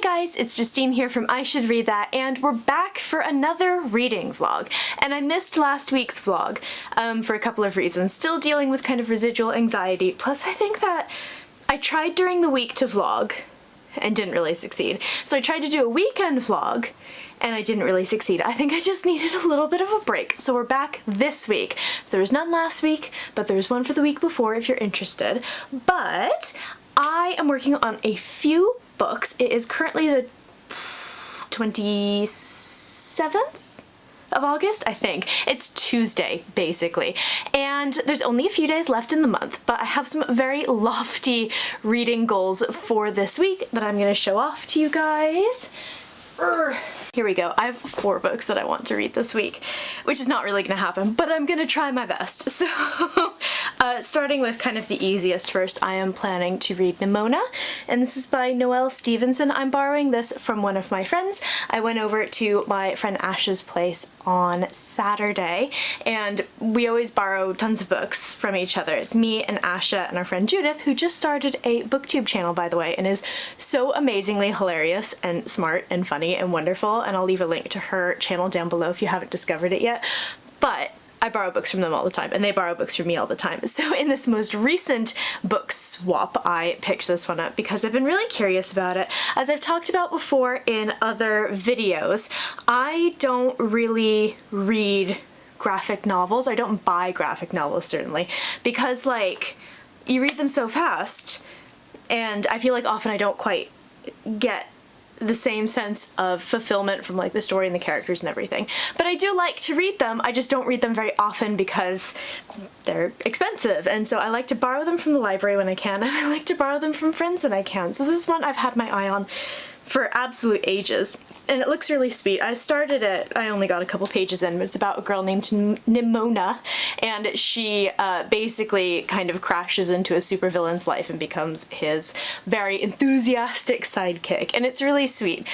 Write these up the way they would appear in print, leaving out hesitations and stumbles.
guys, it's Justine here from I Should Read That, and we're back for another reading vlog. And I missed last week's vlog for a couple of reasons. Still dealing with kind of residual anxiety, plus I think that I tried during the week to vlog and didn't really succeed. So I tried to do a weekend vlog and I didn't really succeed. I think I just needed a little bit of a break. So we're back this week. So there was none last week, but there's one for the week before if you're interested. But I am working on a few books. It is currently the 27th of August, I think. It's Tuesday, basically. And there's only a few days left in the month, but I have some very lofty reading goals for this week that I'm gonna show off to you guys. Here we go. I have 4 books that I want to read this week, which is not really gonna happen, but I'm gonna try my best. So, starting with kind of the easiest first, I am planning to read Nimona, and this is by Noelle Stevenson. I'm borrowing this from one of my friends. I went over to my friend Ash's place on Saturday, and we always borrow tons of books from each other. It's me and Asha and our friend Judith, who just started a booktube channel, by the way, and is so amazingly hilarious and smart and funny and wonderful, and I'll leave a link to her channel down below if you haven't discovered it yet. But I borrow books from them all the time, and they borrow books from me all the time. So in this most recent book swap, I picked this one up because I've been really curious about it. As I've talked about before in other videos, I don't really read graphic novels. I don't buy graphic novels, certainly, because like, you read them so fast, and I feel like often I don't quite get the same sense of fulfillment from like the story and the characters and everything. But I do like to read them, I just don't read them very often because they're expensive, and so I like to borrow them from the library when I can, and I like to borrow them from friends when I can. So this is one I've had my eye on for absolute ages, and it looks really sweet. I started it, I only got a couple pages in, but it's about a girl named Nimona, and she basically kind of crashes into a supervillain's life and becomes his very enthusiastic sidekick, and it's really sweet.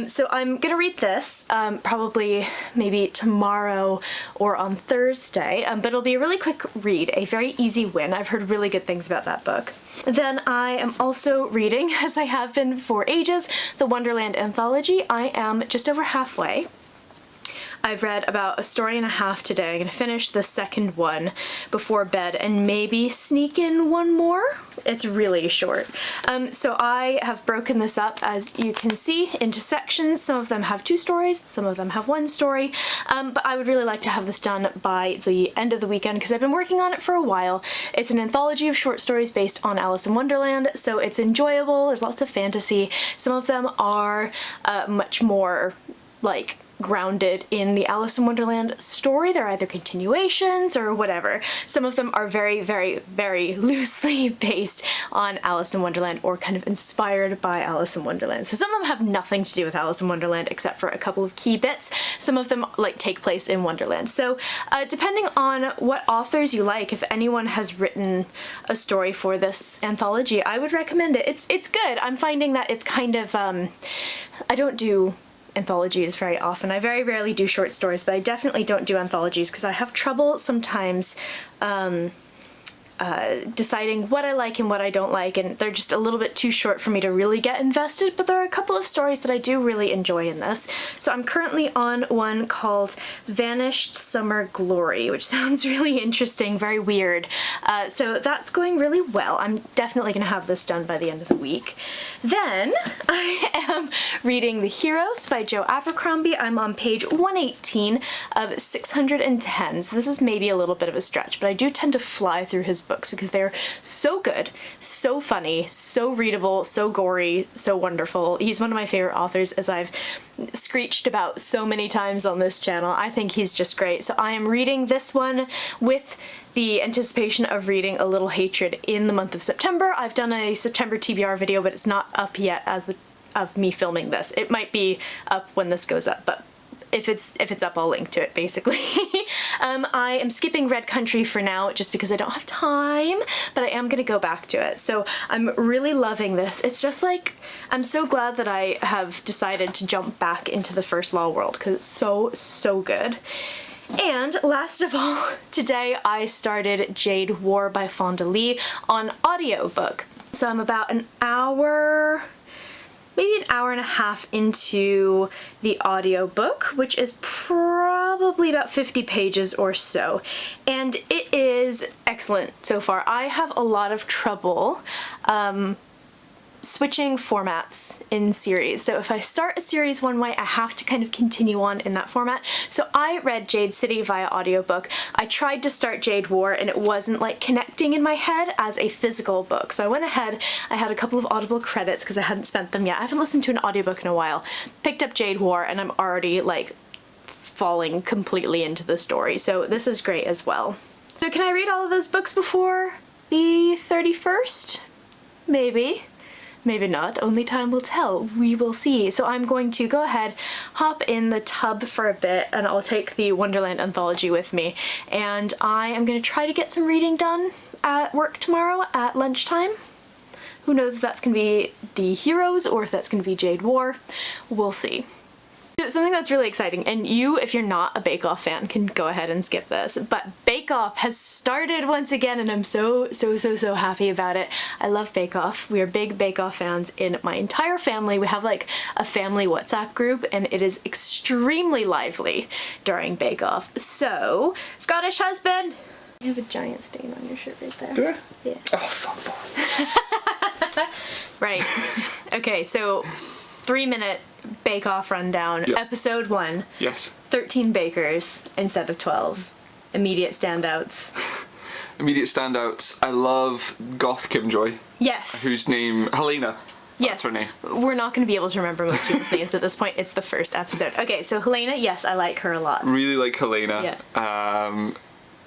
So I'm gonna read this probably maybe tomorrow or on Thursday, but it'll be a really quick read, a very easy win. I've heard really good things about that book. Then I am also reading, as I have been for ages, the Wonderland Anthology. I am just over halfway. I've read about a story and a half today. I'm gonna finish the second one before bed and maybe sneak in one more. It's really short. So I have broken this up, as you can see, into sections. Some of them have 2 stories, some of them have 1 story, but I would really like to have this done by the end of the weekend because I've been working on it for a while. It's an anthology of short stories based on Alice in Wonderland, so it's enjoyable, there's lots of fantasy. Some of them are much more like grounded in the Alice in Wonderland story. They're either continuations or whatever. Some of them are very, very, very loosely based on Alice in Wonderland or kind of inspired by Alice in Wonderland. So some of them have nothing to do with Alice in Wonderland except for a couple of key bits. Some of them like take place in Wonderland. So depending on what authors you like, if anyone has written a story for this anthology, I would recommend it. It's good. I'm finding that it's kind of, I don't do anthologies very often. I very rarely do short stories, but I definitely don't do anthologies because I have trouble sometimes deciding what I like and what I don't like, and they're just a little bit too short for me to really get invested, but there are a couple of stories that I do really enjoy in this. So I'm currently on one called Vanished Summer Glory, which sounds really interesting, very weird. So that's going really well. I'm definitely going to have this done by the end of the week. Then I am reading The Heroes by Joe Abercrombie. I'm on page 118 of 610, so this is maybe a little bit of a stretch, but I do tend to fly through his books because they're so good, so funny, so readable, so gory, so wonderful. He's one of my favorite authors, as I've screeched about so many times on this channel. I think he's just great. So I am reading this one with the anticipation of reading A Little Hatred in the month of September. I've done a September TBR video, but it's not up yet as of me filming this. It might be up when this goes up, but if it's up, I'll link to it, basically. I am skipping Red Country for now, just because I don't have time, but I am gonna go back to it. So I'm really loving this. It's just like, I'm so glad that I have decided to jump back into the First Law world, because it's so, so good. And last of all, today I started Jade War by Fonda Lee on audiobook. So I'm about an hour maybe an hour and a half into the audiobook, which is probably about 50 pages or so. And it is excellent so far. I have a lot of trouble switching formats in series. So if I start a series one way, I have to kind of continue on in that format. So I read Jade City via audiobook. I tried to start Jade War and it wasn't like connecting in my head as a physical book. So I went ahead, I had a couple of Audible credits because I hadn't spent them yet. I haven't listened to an audiobook in a while. Picked up Jade War and I'm already like falling completely into the story. So this is great as well. So can I read all of those books before the 31st? Maybe. Maybe not, only time will tell, we will see. So I'm going to go ahead, hop in the tub for a bit, and I'll take the Wonderland anthology with me, and I am going to try to get some reading done at work tomorrow at lunchtime. Who knows if that's going to be The Heroes or if that's going to be Jade War. We'll see. Something that's really exciting, and you, if you're not a Bake Off fan, can go ahead and skip this, but Bake Off has started once again and I'm so happy about it. I love Bake Off. We are big Bake Off fans in my entire family. We have like a family WhatsApp group and it is extremely lively during Bake Off. So, Scottish husband! You have a giant stain on your shirt right there. Do I? Yeah. Oh, fuck. Right. Okay, so 3-minute Bake Off rundown. Yep. Episode 1. Yes. 13 bakers instead of 12. Immediate standouts. Immediate standouts. I love Goth Kimjoy. Yes. Whose name, Helena. Yes. That's her name. We're not going to be able to remember most people's names at this point. It's the first episode. Okay, so Helena, yes, I like her a lot. Really like Helena. Yeah.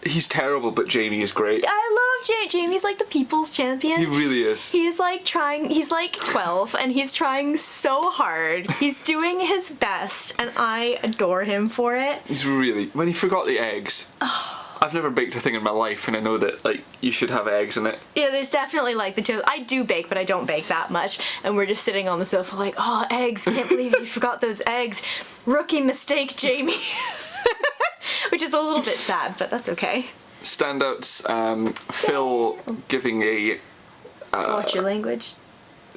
He's terrible, but Jamie is great. I love Jamie's like the people's champion. He really is. He's like 12 and he's trying so hard. He's doing his best and I adore him for it. He's really... When he forgot the eggs. I've never baked a thing in my life and I know that like you should have eggs in it. Yeah, there's definitely like the two. I do bake, but I don't bake that much. And we're just sitting on the sofa like, oh, eggs, can't believe you forgot those eggs. Rookie mistake, Jamie. Which is a little bit sad, but that's okay. Standouts, Phil giving a... Watch your language.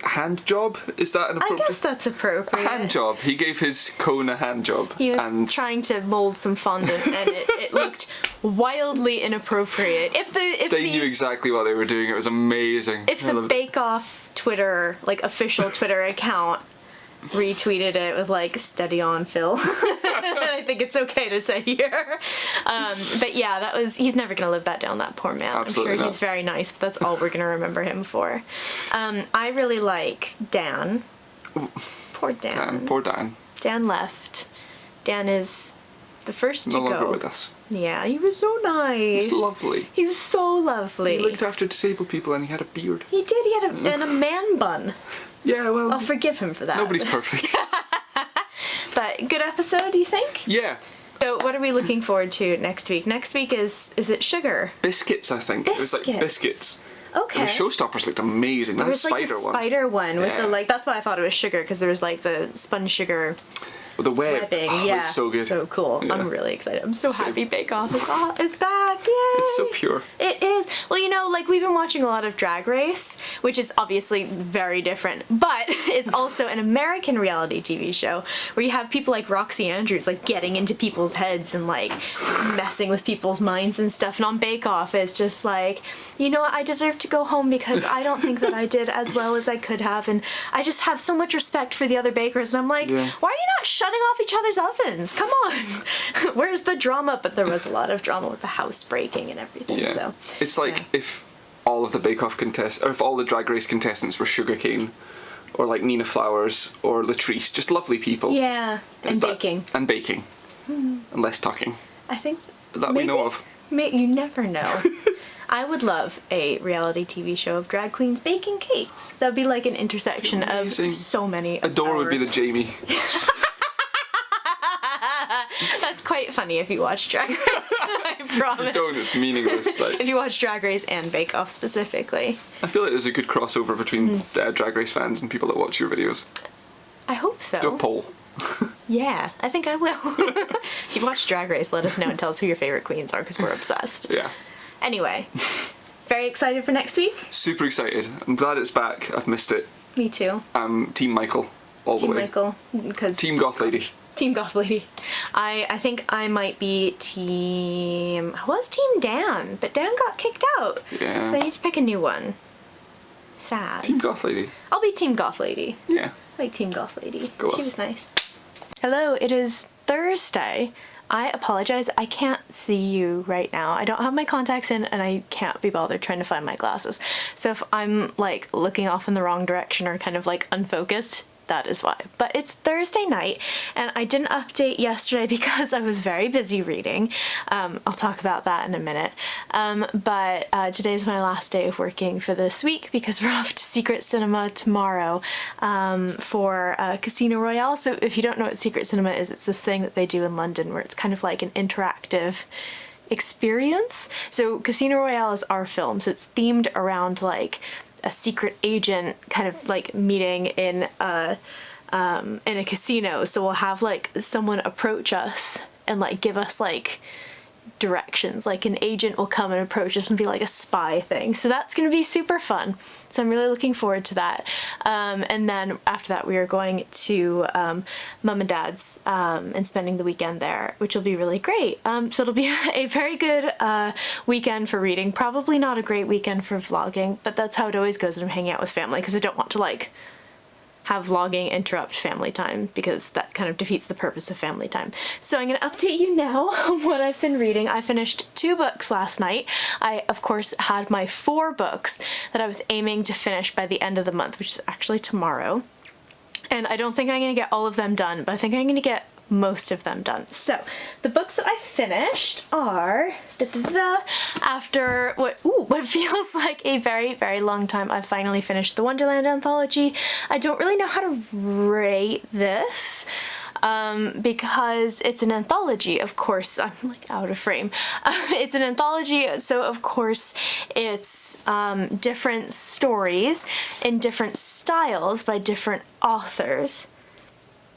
hand job? Is that an appropriate? I guess that's appropriate. A hand job. He gave his cone a hand job. He was trying to mold some fondant and it looked wildly inappropriate. If they knew exactly what they were doing. It was amazing. If the Bake Off Twitter, like official Twitter account, retweeted it with like "steady on, Phil," I think it's okay to say here. But yeah, he's never gonna live that down, that poor man. Absolutely I'm sure not. he's very nice, but that's all we're gonna remember him for. I really like Dan. Poor Dan. Poor Dan. Dan left. Dan is the first to No longer go. with us. Yeah, he was so nice. He's lovely. He was so lovely. He looked after disabled people and he had a beard. He did. He had and a man bun. Yeah, well... I'll forgive him for that. Nobody's perfect. But good episode, do you think? Yeah. So what are we looking forward to next week? Next week is it sugar? Biscuits, I think. Biscuits. It was like biscuits. Okay. The showstoppers looked amazing. There That was like spider a one. spider one with Yeah. the like. That's why I thought it was sugar, because there was like the spun sugar With the web. webbing. Oh, Yeah, it's so good. so cool. Yeah. I'm really excited. I'm so Same. happy Bake Off is back. Yay! It's so pure. It is. Well, you know, like we've been watching a lot of Drag Race, which is obviously very different, but it's also an American reality TV show where you have people like Roxy Andrews like getting into people's heads and like messing with people's minds and stuff. And on Bake Off, it's just like, you know what, I deserve to go home because I don't think that I did as well as I could have, and I just have so much respect for the other bakers. And I'm like, Yeah. why are you not shutting off each other's ovens? Come on. Where's the drama? But there was a lot of drama with the house breaking and everything. Yeah. So It's like yeah. if all of the Bake Off contestants, or if all the Drag Race contestants were Sugarcane, or like Nina Flowers, or Latrice, just lovely people. Yeah, and That's- baking. And baking. And less talking. I think That we know of. You never know. I would love a reality TV show of drag queens baking cakes. That'd be like an intersection of Amazing. so many. Adore would be the Jamie. That's quite funny if you watch Drag Race. I promise. Don't, it's meaningless. Like, If you watch Drag Race and Bake Off specifically. I feel like there's a good crossover between Drag Race fans and people that watch your videos. I hope so. Do a poll. Yeah, I think I will. If you watch Drag Race, let us know and tell us who your favorite queens are, because we're obsessed. Yeah. Anyway, very excited for next week? Super excited. I'm glad it's back. I've missed it. Me too. Team Michael. all the Team way. Michael, because Team Goth Lady. Team Goth Lady. I think I might be team... I was Team Dan, but Dan got kicked out. Yeah. So I need to pick a new one. Sad. Team Goth Lady. I'll be Team Goth Lady. Yeah. I like Team Goth Lady. Go She us. was nice. Hello, it is Thursday. I apologize, I can't see you right now. I don't have my contacts in and I can't be bothered trying to find my glasses. So if I'm like looking off in the wrong direction or kind of like unfocused, that is why. But it's Thursday night and I didn't update yesterday because I was very busy reading. I'll talk about that in a minute. But today's my last day of working for this week because we're off to Secret Cinema tomorrow for Casino Royale. So if you don't know what Secret Cinema is, it's this thing that they do in London where it's kind of like an interactive experience. So Casino Royale is our film, so it's themed around like a secret agent kind of like meeting in a casino. So we'll have like someone approach us and like give us like directions. Like an agent will come and approach us and be like a spy thing. So that's going to be super fun. So I'm really looking forward to that. And then after that we are going to Mum and Dad's and spending the weekend there, which will be really great. So it'll be a very good weekend for reading. Probably not a great weekend for vlogging, but that's how it always goes when I'm hanging out with family because I don't want to like have vlogging interrupt family time because that kind of defeats the purpose of family time. So I'm going to update you now on what I've been reading. I finished 2 books last night. I, of course, had my 4 books that I was aiming to finish by the end of the month, which is actually tomorrow. And I don't think I'm going to get all of them done, but I think I'm going to get most of them done. So the books that I finished are after what feels like a very, very long time. I finally finished the Wonderland anthology. I don't really know how to rate this because it's an anthology, of course. I'm like out of frame. It's an anthology, so of course it's different stories in different styles by different authors.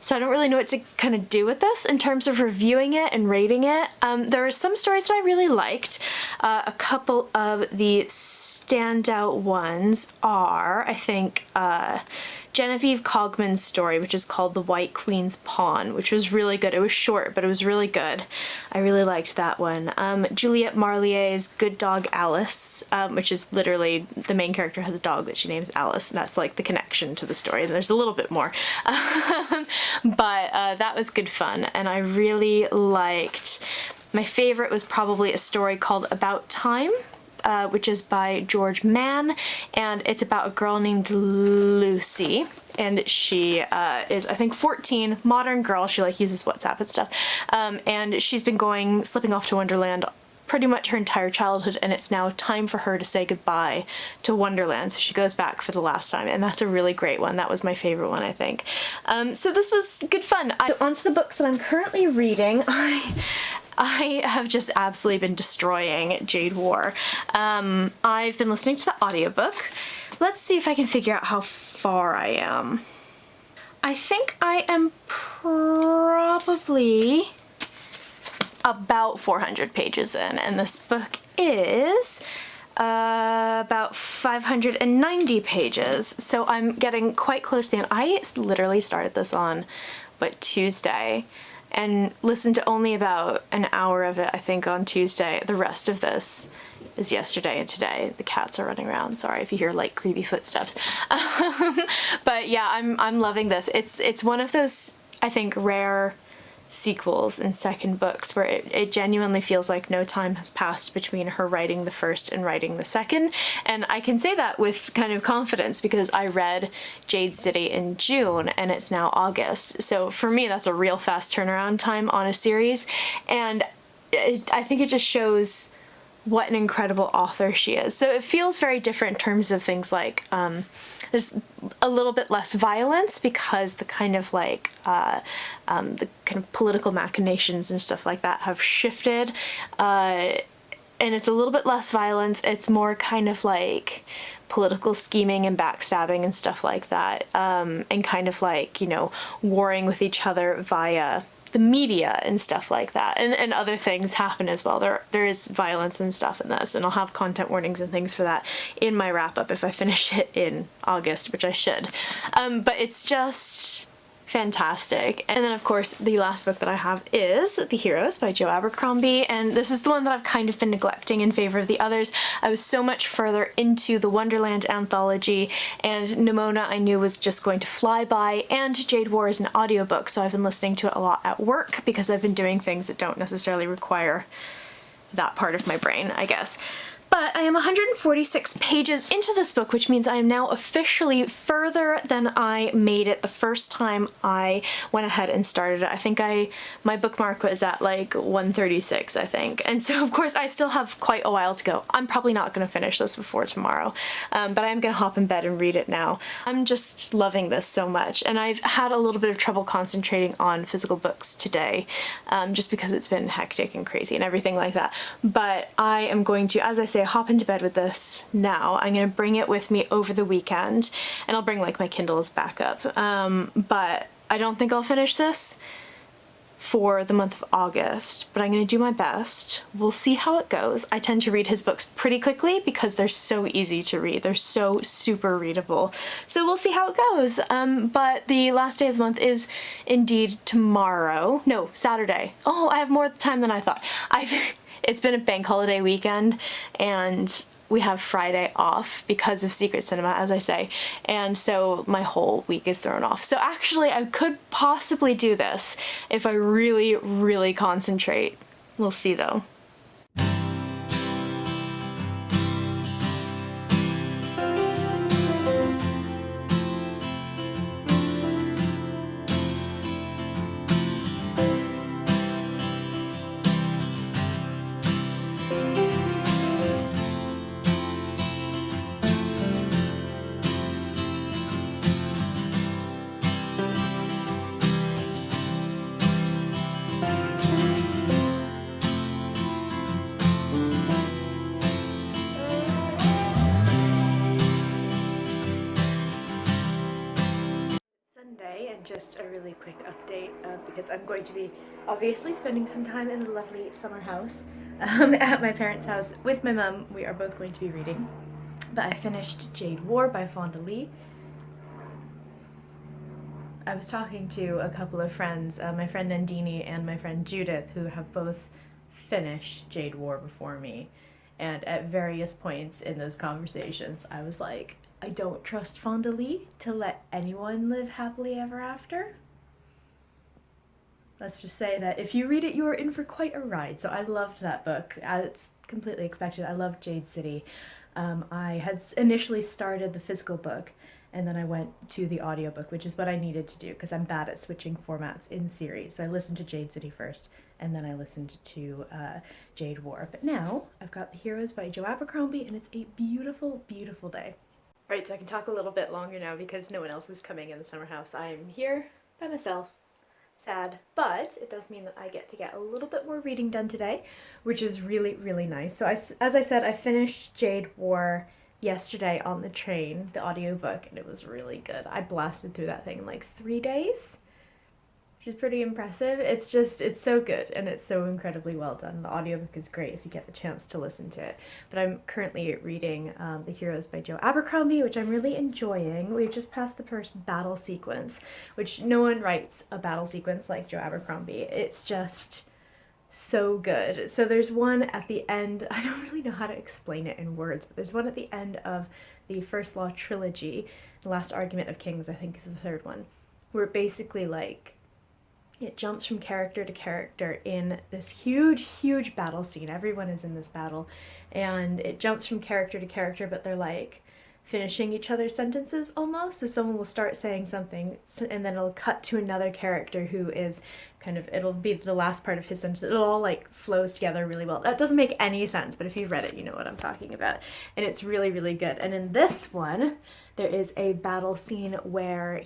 So I don't really know what to kind of do with this in terms of reviewing it and rating it. There are some stories that I really liked. A couple of the standout ones are, I think, Genevieve Cogman's story, which is called The White Queen's Pawn, which was really good. It was short, but it was really good. I really liked that one. Juliette Marlier's Good Dog Alice, which is literally the main character has a dog that she names Alice, and that's like the connection to the story. And there's a little bit more. But that was good fun, and I really liked... My favorite was probably a story called About Time, which is by George Mann, and it's about a girl named Lucy, and she is, I think, 14, modern girl. She like uses WhatsApp and stuff, and she's been slipping off to Wonderland pretty much her entire childhood, and it's now time for her to say goodbye to Wonderland, so she goes back for the last time, and that's a really great one. That was my favorite one, I think. So this was good fun. On to the books that I'm currently reading. I have just absolutely been destroying Jade War. I've been listening to the audiobook. Let's see if I can figure out how far I am. I think I am probably about 400 pages in, and this book is about 590 pages, so I'm getting quite close to the end. I literally started this on, Tuesday, and listened to only about an hour of it, I think, on Tuesday. The rest of this is yesterday and today. The cats are running around. Sorry if you hear like creepy footsteps. But yeah, I'm loving this. It's one of those, I think, rare sequels and second books where it genuinely feels like no time has passed between her writing the first and writing the second, and I can say that with kind of confidence because I read Jade City in June and it's now August, so for me that's a real fast turnaround time on a series, and I think it just shows what an incredible author she is. So it feels very different in terms of things like there's a little bit less violence because the kind of like the kind of political machinations and stuff like that have shifted, and it's a little bit less violence. It's more kind of like political scheming and backstabbing and stuff like that, and kind of like, you know, warring with each other via the media and stuff like that, and other things happen as well. There is violence and stuff in this, and I'll have content warnings and things for that in my wrap up if I finish it in August, which I should. But it's just fantastic. And then of course the last book that I have is The Heroes by Joe Abercrombie, and this is the one that I've kind of been neglecting in favor of the others. I was so much further into the Wonderland anthology, and Nimona I knew was just going to fly by, and Jade War is an audiobook, so I've been listening to it a lot at work because I've been doing things that don't necessarily require that part of my brain, I guess. But I am 146 pages into this book, which means I am now officially further than I made it the first time I went ahead and started it. I think my bookmark was at like 136, I think. And so of course I still have quite a while to go. I'm probably not going to finish this before tomorrow, but I am going to hop in bed and read it now. I'm just loving this so much, and I've had a little bit of trouble concentrating on physical books today, just because it's been hectic and crazy and everything like that. But I am going to, as I say, hop into bed with this now. I'm gonna bring it with me over the weekend, and I'll bring like my Kindle as backup. But I don't think I'll finish this for the month of August, but I'm gonna do my best. We'll see how it goes. I tend to read his books pretty quickly because they're so easy to read. They're so super readable. So we'll see how it goes. But the last day of the month is indeed tomorrow. No, Saturday. Oh, I have more time than I thought. It's been a bank holiday weekend, and we have Friday off because of Secret Cinema, as I say, and so my whole week is thrown off. So actually I could possibly do this if I really, really concentrate. We'll see though. And just a really quick update because I'm going to be obviously spending some time in the lovely summer house at my parents' house with my mum. We are both going to be reading, but I finished Jade War by Fonda Lee. I was talking to a couple of friends, my friend Nandini and my friend Judith, who have both finished Jade War before me, and at various points in those conversations I was like, I don't trust Fonda Lee to let anyone live happily ever after. Let's just say that if you read it, you are in for quite a ride. So I loved that book, as completely expected. I loved Jade City. I had initially started the physical book, and then I went to the audiobook, which is what I needed to do because I'm bad at switching formats in series. So I listened to Jade City first, and then I listened to Jade War. But now I've got The Heroes by Joe Abercrombie, and it's a beautiful, beautiful day. Right, so I can talk a little bit longer now because no one else is coming in the summer house. I'm here by myself. Sad, but it does mean that I get to get a little bit more reading done today, which is really, really nice. So as I said, I finished Jade War yesterday on the train, the audiobook, and it was really good. I blasted through that thing in like 3 days, which is pretty impressive. It's so good, and it's so incredibly well done. The audiobook is great if you get the chance to listen to it. But I'm currently reading The Heroes by Joe Abercrombie, which I'm really enjoying. We've just passed the first battle sequence, which no one writes a battle sequence like Joe Abercrombie. It's just so good. So there's one at the end, I don't really know how to explain it in words, but there's one at the end of the First Law trilogy, The Last Argument of Kings, I think is the third one, where basically like it jumps from character to character in this huge, huge battle scene. Everyone is in this battle, and it jumps from character to character, but they're like finishing each other's sentences almost. So someone will start saying something, and then it'll cut to another character who is kind of, it'll be the last part of his sentence. It'll all like flows together really well. That doesn't make any sense, but if you've read it, you know what I'm talking about. And it's really, really good. And in this one, there is a battle scene where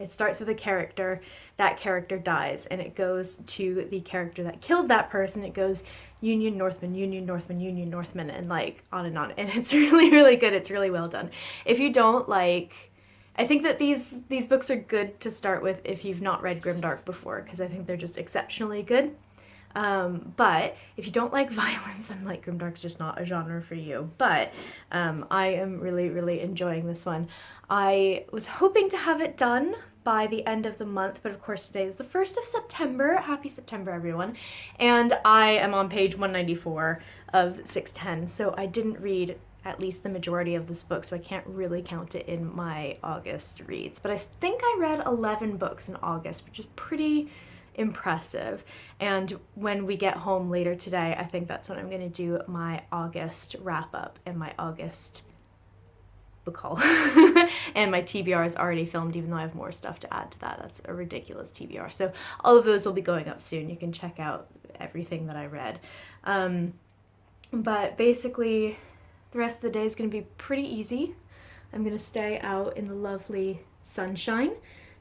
it starts with a character, that character dies, and it goes to the character that killed that person. It goes Union Northman, Union Northman, Union Northman, and like on, and it's really, really good. It's really well done. If you don't like, I think that these books are good to start with if you've not read Grimdark before, because I think they're just exceptionally good. But if you don't like violence, then like Grimdark's just not a genre for you. But I am really, really enjoying this one. I was hoping to have it done by the end of the month, but of course today is the 1st of September. Happy September, everyone. And I am on page 194 of 610, so I didn't read at least the majority of this book, so I can't really count it in my August reads. But I think I read 11 books in August, which is pretty impressive. And when we get home later today, I think that's when I'm going to do my August wrap up and my August book haul. And my TBR is already filmed, even though I have more stuff to add to that. That's a ridiculous TBR. So all of those will be going up soon. You can check out everything that I read. But basically, the rest of the day is going to be pretty easy. I'm going to stay out in the lovely sunshine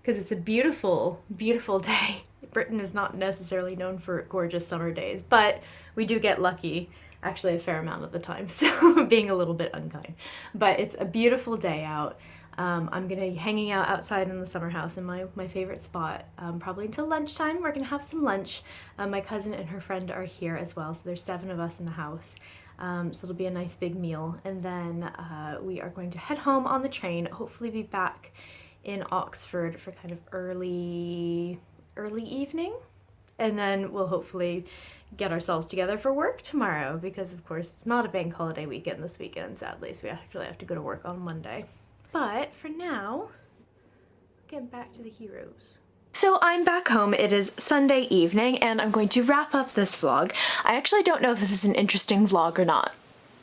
because it's a beautiful, beautiful day. Britain is not necessarily known for gorgeous summer days, but we do get lucky actually a fair amount of the time, so being a little bit unkind. But it's a beautiful day out. I'm going to be hanging out outside in the summer house in my favorite spot probably until lunchtime. We're going to have some lunch. My cousin and her friend are here as well, so there's 7 of us in the house. So it'll be a nice big meal, and then we are going to head home on the train, hopefully be back in Oxford for kind of early evening, and then we'll hopefully get ourselves together for work tomorrow, because of course it's not a bank holiday weekend this weekend, sadly, so we actually have to go to work on Monday. But for now, get back to the heroes. So I'm back home, it is Sunday evening, and I'm going to wrap up this vlog. I actually don't know if this is an interesting vlog or not.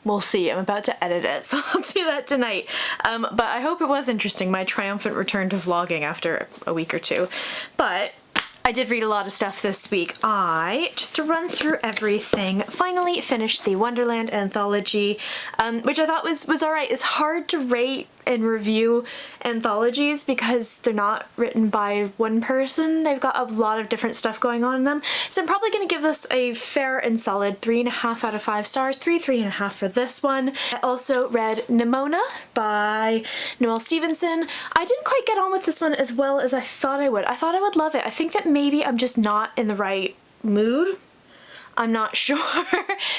We'll see, I'm about to edit it, so I'll do that tonight. But I hope it was interesting, my triumphant return to vlogging after a week or two. But I did read a lot of stuff this week. Just to run through everything, finally finished the Wonderland anthology, which I thought was alright. It's hard to rate and review anthologies because they're not written by one person. They've got a lot of different stuff going on in them. So I'm probably going to give this a fair and solid 3.5 out of 5 stars, 3.5 for this one. I also read Nimona by Noelle Stevenson. I didn't quite get on with this one as well as I thought I would. I thought I would love it. I think that maybe I'm just not in the right mood. I'm not sure.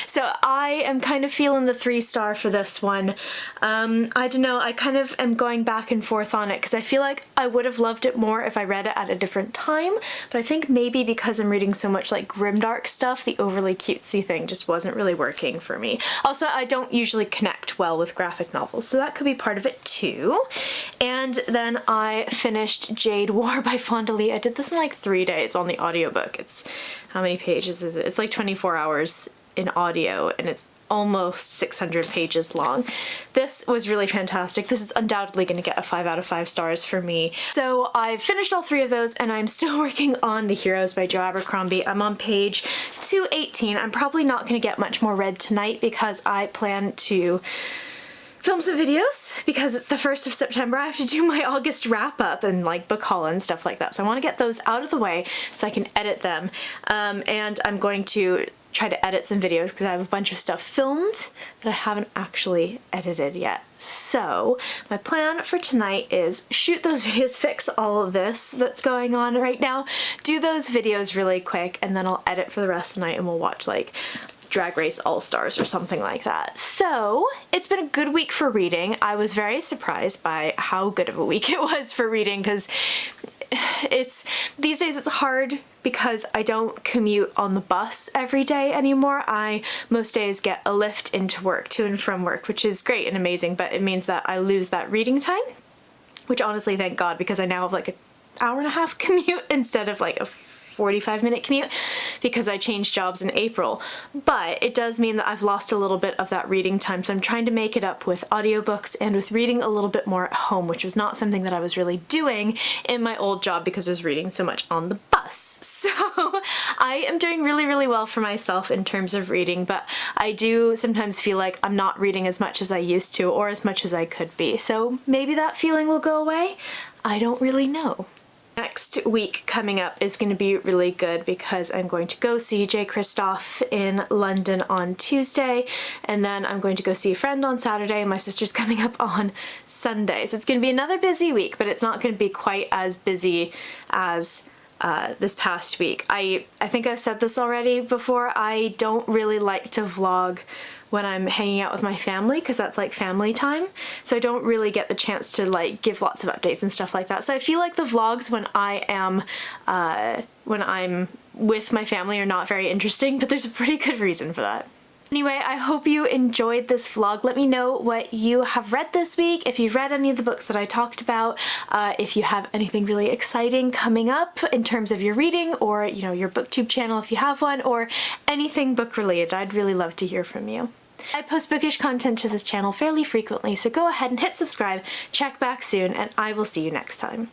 So I am kind of feeling the 3-star for this one. I don't know, I kind of am going back and forth on it because I feel like I would have loved it more if I read it at a different time, but I think maybe because I'm reading so much like grimdark stuff, the overly cutesy thing just wasn't really working for me. Also, I don't usually connect well with graphic novels, so that could be part of it too. And then I finished Jade War by Fonda Lee. I did this in like 3 days on the audiobook. It's, how many pages is it? It's like 24 hours in audio, and it's almost 600 pages long. This was really fantastic. This is undoubtedly going to get a 5 out of 5 stars for me. So I've finished all 3 of those, and I'm still working on The Heroes by Joe Abercrombie. I'm on page 218. I'm probably not going to get much more read tonight because I plan to film some videos because it's the 1st of September. I have to do my August wrap up and like book haul and stuff like that. So I want to get those out of the way so I can edit them. And I'm going to try to edit some videos because I have a bunch of stuff filmed that I haven't actually edited yet. So my plan for tonight is shoot those videos, fix all of this that's going on right now, do those videos really quick, and then I'll edit for the rest of the night and we'll watch like Drag Race All-Stars or something like that. So it's been a good week for reading. I was very surprised by how good of a week it was for reading because these days it's hard because I don't commute on the bus every day anymore. I most days get a lift into work, to and from work, which is great and amazing, but it means that I lose that reading time, which honestly, thank God, because I now have like an hour-and-a-half commute instead of like a 45-minute commute because I changed jobs in April. But it does mean that I've lost a little bit of that reading time, so I'm trying to make it up with audiobooks and with reading a little bit more at home, which was not something that I was really doing in my old job because I was reading so much on the bus. So I am doing really, really well for myself in terms of reading, but I do sometimes feel like I'm not reading as much as I used to or as much as I could be. So maybe that feeling will go away. I don't really know. Next week coming up is going to be really good because I'm going to go see Jay Kristoff in London on Tuesday, and then I'm going to go see a friend on Saturday, and my sister's coming up on Sunday. So it's going to be another busy week, but it's not going to be quite as busy as this past week. I think I've said this already before, I don't really like to vlog when I'm hanging out with my family because that's like family time, so I don't really get the chance to like give lots of updates and stuff like that. So I feel like the vlogs when I'm with my family are not very interesting, but there's a pretty good reason for that. Anyway, I hope you enjoyed this vlog. Let me know what you have read this week, if you've read any of the books that I talked about, if you have anything really exciting coming up in terms of your reading, or you know, your booktube channel if you have one, or anything book related. I'd really love to hear from you. I post bookish content to this channel fairly frequently, so go ahead and hit subscribe, check back soon, and I will see you next time.